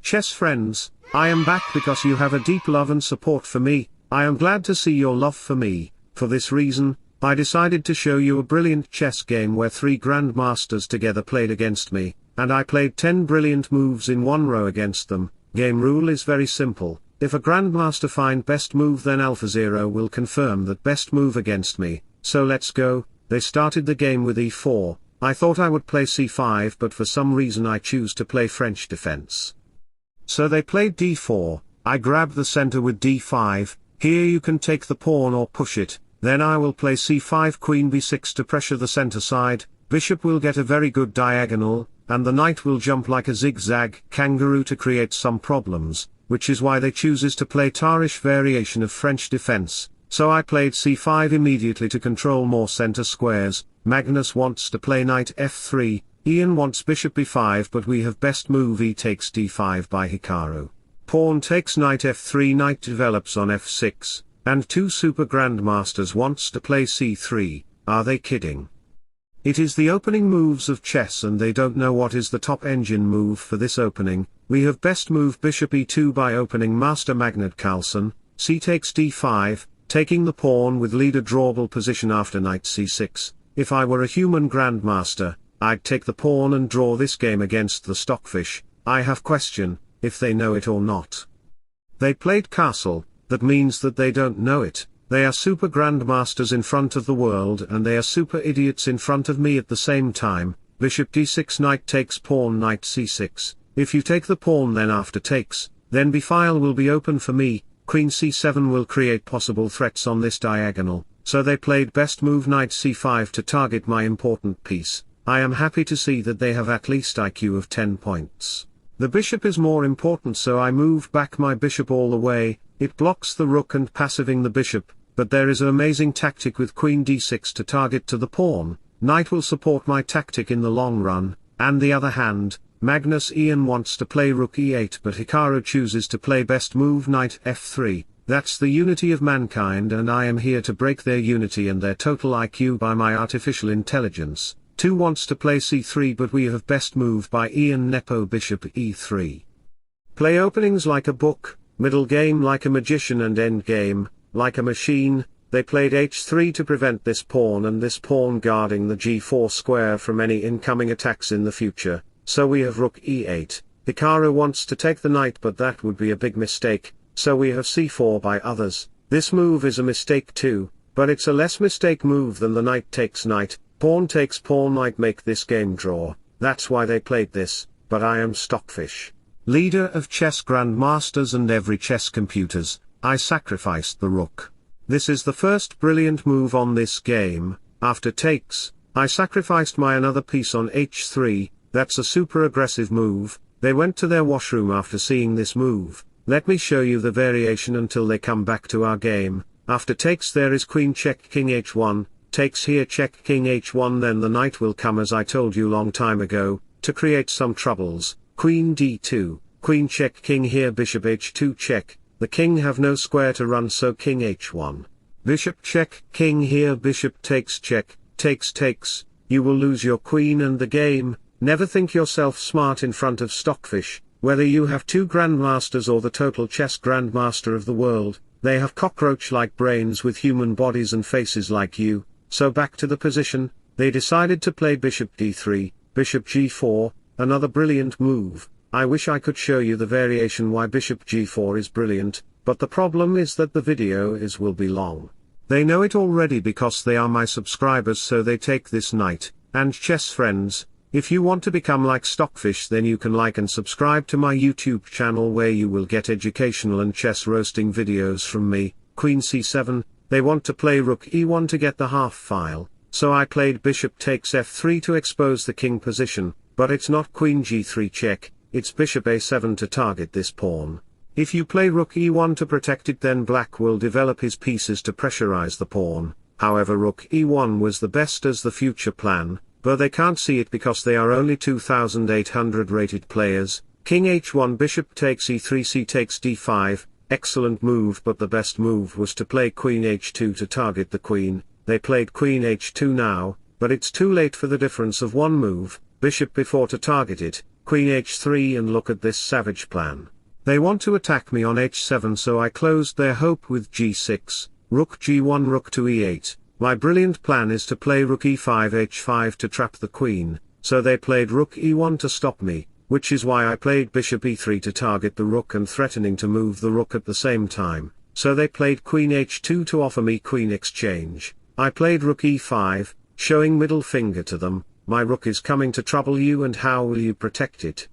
Chess friends, I am back because you have a deep love and support for me. I am glad to see your love for me. For this reason, I decided to show you a brilliant chess game where 3 grandmasters together played against me, and I played 10 brilliant moves in one row against them. Game rule is very simple. If a grandmaster find best move, then Alphazero will confirm that best move against me. So let's go. They started the game with e4. I thought I would play c5, but for some reason I choose to play French defense. So they played d4, I grabbed the center with d5, here you can take the pawn or push it, then I will play c5 queen b6 to pressure the center side, bishop will get a very good diagonal, and the knight will jump like a zigzag kangaroo to create some problems, which is why they chooses to play Tarish variation of French defense. So I played c5 immediately to control more center squares. Magnus wants to play knight f3, Ian wants bishop b5, but we have best move e takes d5 by HIKARU. Pawn takes knight f3, knight develops on f6, and 2 super grandmasters wants to play c3, are they kidding? It is the opening moves of chess and they don't know what is the top engine move for this opening. We have best move bishop e2 by opening master magnet Carlsen, c takes d5, taking the pawn with leader drawable position after knight c6. If I were a human grandmaster, I'd take the pawn and draw this game against the Stockfish. I have question, if they know it or not. They played castle, that means that they don't know it. They are super grandmasters in front of the world and they are super idiots in front of me at the same time. Bishop d6, knight takes pawn, knight c6. If you take the pawn, then after takes, then b file will be open for me. Queen c7 will create possible threats on this diagonal, so they played best move knight c5 to target my important piece. I am happy to see that they have at least IQ of 10 points. The bishop is more important, so I moved back my bishop all the way. It blocks the rook and passiving the bishop, but there is an amazing tactic with queen d6 to target to the pawn. Knight will support my tactic in the long run, and the other hand, Magnus Ian wants to play rook e8, but HIKARU chooses to play best move knight f3. That's the unity of mankind, and I am here to break their unity and their total IQ by my artificial intelligence. 2 wants to play c3, but we have best move by Ian NEPO bishop e3. Play openings like a book, middle game like a magician, and end game like a machine. They played h3 to prevent this pawn and this pawn guarding the g4 square from any incoming attacks in the future. So we have rook e8. HIKARU wants to take the knight, but that would be a big mistake, so we have c4 by others. This move is a mistake too, but it's a less mistake move than the knight takes knight. Pawn takes pawn might make this game draw. That's why they played this, but I am Stockfish, leader of chess grandmasters and every chess computers. I sacrificed the rook. This is the first brilliant move on this game. After takes, I sacrificed my another piece on h3. That's a super aggressive move. They went to their washroom after seeing this move. Let me show you the variation until they come back to our game. After takes there is queen check king h1, takes here check king h1, then the knight will come as I told you long time ago, to create some troubles. Queen d2, queen check king here, bishop h2 check, the king have no square to run, so king h1. Bishop check king here, bishop takes check, takes, you will lose your queen and the game. Never think yourself smart in front of Stockfish. Whether you have 2 grandmasters or the total chess grandmaster of the world, they have cockroach-like brains with human bodies and faces like you. So back to the position, they decided to play bishop d3, bishop g4, another brilliant move. I wish I could show you the variation why bishop g4 is brilliant, but the problem is that the video will be long. They know it already because they are my subscribers, so they take this knight. And chess friends, if you want to become like Stockfish, then you can like and subscribe to my YouTube channel, where you will get educational and chess roasting videos from me. Queen c7, they want to play rook e1 to get the half file, so I played bishop takes f3 to expose the king position, but it's not queen g3 check, it's bishop a7 to target this pawn. If you play rook e1 to protect it, then black will develop his pieces to pressurize the pawn. However, rook e1 was the best as the future plan, but they can't see it because they are only 2800 rated players. King h1, bishop takes e3, c takes d5, excellent move, but the best move was to play queen h2 to target the queen. They played queen h2 now, but it's too late for the difference of one move, bishop b4 to target it. queen h3 and look at this savage plan. They want to attack me on h7, so I closed their hope with g6, rook g1 rook to e8. My brilliant plan is to play rook e5 h5 to trap the queen, so they played rook e1 to stop me, which is why I played bishop e3 to target the rook and threatening to move the rook at the same time, so they played queen h2 to offer me queen exchange. I played rook e5, showing middle finger to them, my rook is coming to trouble you and how will you protect it?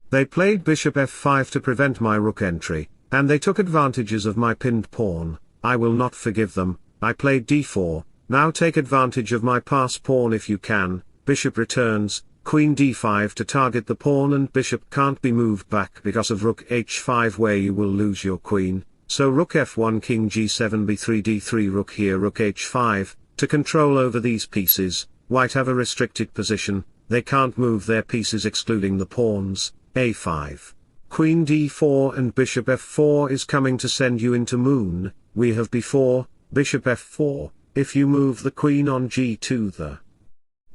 They played bishop f5 to prevent my rook entry, and they took advantages of my pinned pawn. I will not forgive them. I played d4, now take advantage of my pass pawn if you can. Bishop returns, queen d5 to target the pawn and bishop can't be moved back because of rook h5 where you will lose your queen, so rook f1 king g7 b3 d3 rook here rook h5, to control over these pieces. White have a restricted position, they can't move their pieces excluding the pawns. a5. Queen d4 and bishop f4 is coming to send you into moon. We have before, bishop f4, if you move the queen on g2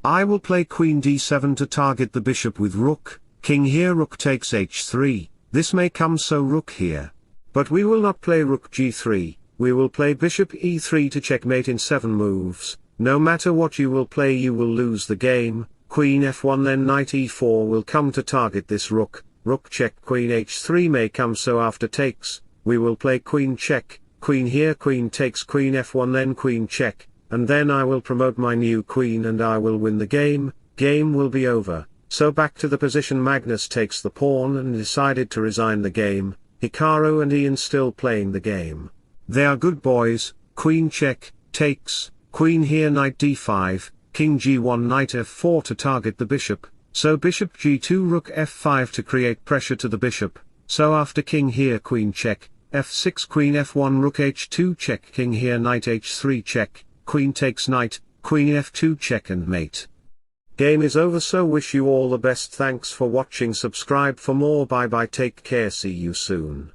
I will play queen d7 to target the bishop with rook, king here rook takes h3, this may come so rook here. But we will not play rook g3, we will play bishop e3 to checkmate in 7 moves, no matter what you will play you will lose the game, queen f1 then knight e4 will come to target this rook, rook check queen h3 may come so after takes, we will play queen check, queen here queen takes queen f1 then queen check, and then I will promote my new queen and I will win the game will be over, so back to the position Magnus takes the pawn and decided to resign the game, Hikaru and Ian still playing the game. They are good boys, queen check, takes, queen here knight d5, king g1 knight f4 to target the bishop, so bishop g2 rook f5 to create pressure to the bishop, so after king here queen check, f6 queen f1 rook h2 check king here knight h3 check, queen takes knight, queen f2 check and mate. Game is over so wish you all the best, thanks for watching, subscribe for more, bye bye, take care, see you soon.